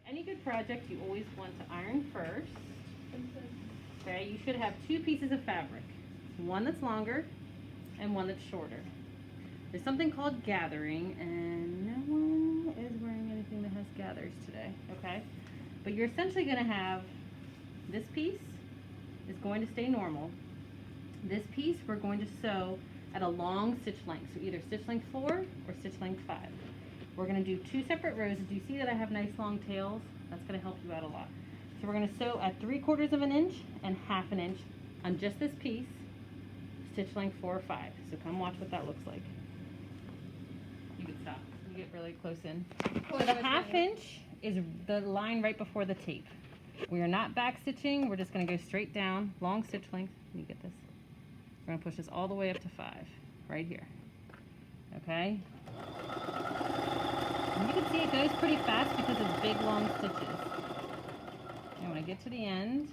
Any good project you always want to iron first. Okay, you should have two pieces of fabric, one that's longer and one that's shorter. There's something called gathering, and no one is wearing anything that has gathers today, okay? But you're essentially going to have this piece is going to stay normal. This piece we're going to sew at a long stitch length, so either stitch length 4 or stitch length 5. We're going to do two separate rows. Do you see that I have nice long tails? That's going to help you out a lot. So we're going to sew at 3/4 of an inch and 1/2 an inch on just this piece, stitch length 4 or 5. So come watch what that looks like. You can stop. You get really close in. So the 1/2 inch is the line right before the tape. We are not back stitching. We're just going to go straight down, long stitch length. Let me get this. We're going to push this all the way up to 5, right here. Okay? And you can see it goes pretty fast because it's big, long stitches. And when I get to the end,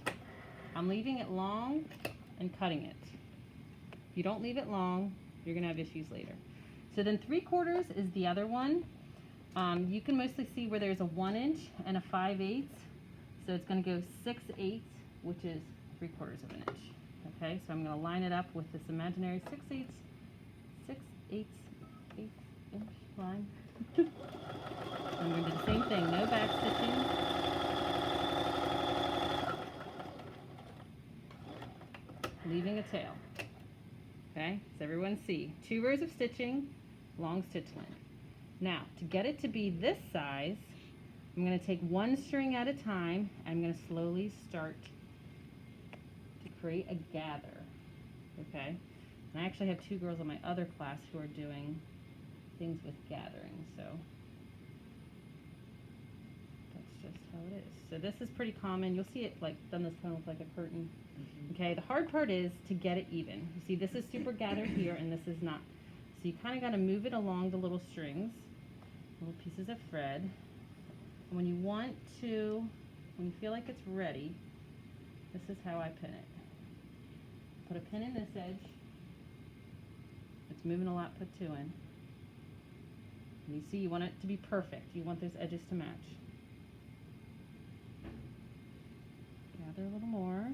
I'm leaving it long and cutting it. If you don't leave it long, you're going to have issues later. So then 3/4 is the other one. You can mostly see where there's a 1 inch and a 5/8. So it's going to go 6/8, which is 3/4 of an inch. Okay, so I'm going to line it up with this imaginary 6/8 inch line. I'm going to do the same thing, no back stitching. Leaving a tail. Okay, so everyone see, 2 rows of stitching, long stitch length. Now, to get it to be this size, I'm going to take one string at a time. I'm going to slowly start to create a gather. Okay, and I actually have 2 girls in my other class who are doing things with gathering, so that's just how it is. So this is pretty common. You'll see it like done this kind of like a curtain. Okay, the hard part is to get it even. You see, this is super gathered here and this is not. So you kind of got to move it along the little strings, little pieces of thread. And when you feel like it's ready, this is how I pin it. Put a pin in this edge. It's moving a lot, put 2 in. And you see, you want it to be perfect. You want those edges to match. Gather a little more.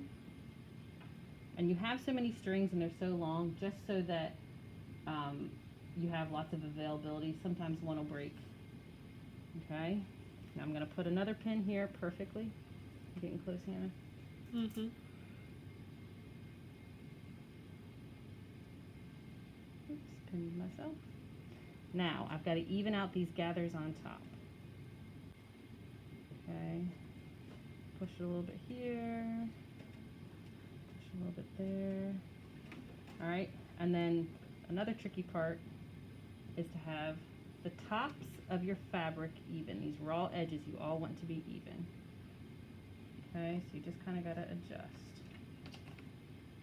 And you have so many strings and they're so long just so that you have lots of availability. Sometimes one will break. Okay? Now I'm going to put another pin here perfectly. You getting close, Hannah? Mm-hmm. Oops, pinned myself. Now I've got to even out these gathers on top. Okay? Push it a little bit here. Push a little bit there. All right, and then another tricky part is to have the tops of your fabric even. These raw edges you all want to be even. Okay, so you just kind of got to adjust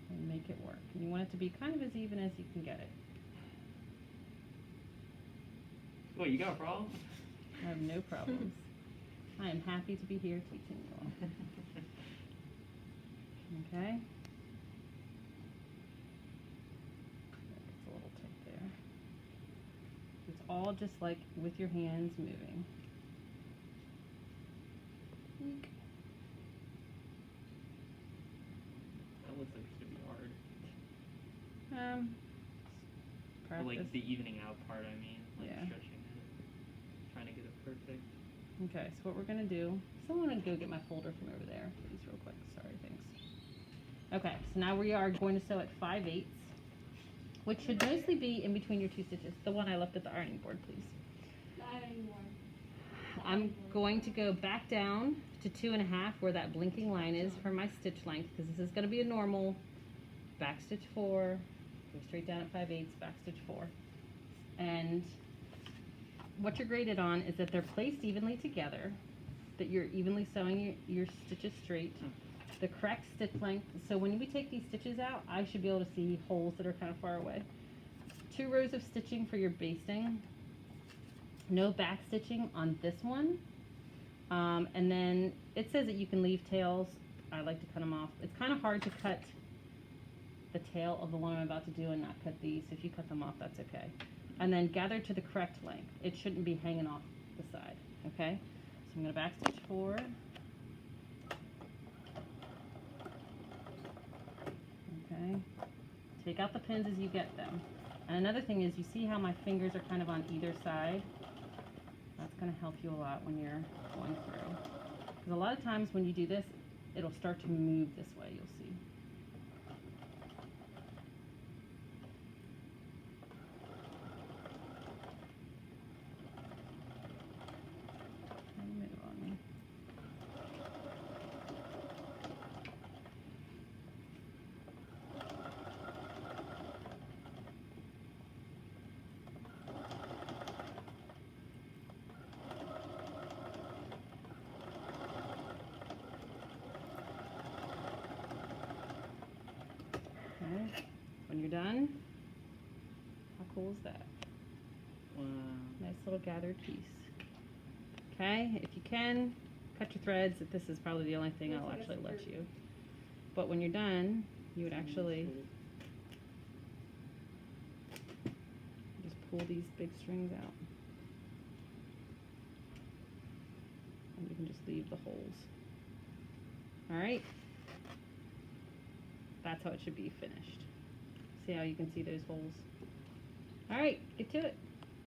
and make it work. And you want it to be kind of as even as you can get it. What, you got problems? I have no problems. I am happy to be here teaching you all. Okay. It's a little tight there. It's all just like with your hands moving. Eek. That looks like it's gonna be hard. But, Practice. like the evening out part, I mean, like Yeah. stretching it, trying to get it perfect. Okay, so what we're gonna do, someone gonna go get my folder from over there, please, real quick. Sorry, thanks. Okay, so now we are going to sew at 5/8, which should mostly be in between your 2 stitches. The one I left at the ironing board, please. The ironing board. I'm going to go back down to 2.5 where that blinking line is for my stitch length, because this is going to be a normal back stitch 4, go straight down at 5/8, back stitch 4. And what you're graded on is that they're placed evenly together, that you're evenly sewing your stitches straight, the correct stitch length. So when we take these stitches out, I should be able to see holes that are kind of far away. 2 rows of stitching for your basting. No back stitching on this one. And then it says that you can leave tails. I like to cut them off. It's kind of hard to cut the tail of the one I'm about to do and not cut these. If you cut them off, that's okay. And then gather to the correct length. It shouldn't be hanging off the side, okay? I'm going to backstitch 4. Okay. Take out the pins as you get them. And another thing is, you see how my fingers are kind of on either side? That's going to help you a lot when you're going through. Because a lot of times when you do this, it'll start to move this way, you'll see. Don't move on me. Okay. When you're done, how cool is that? Wow. Nice little gathered piece. Okay, if you can, cut your threads. This is probably the only thing Yes, I'll I guess actually it's let good. you. But when you're done, you would actually just pull these big strings out. And you can just leave the holes. Alright? That's how it should be finished. See how you can see those holes? Alright, get to it.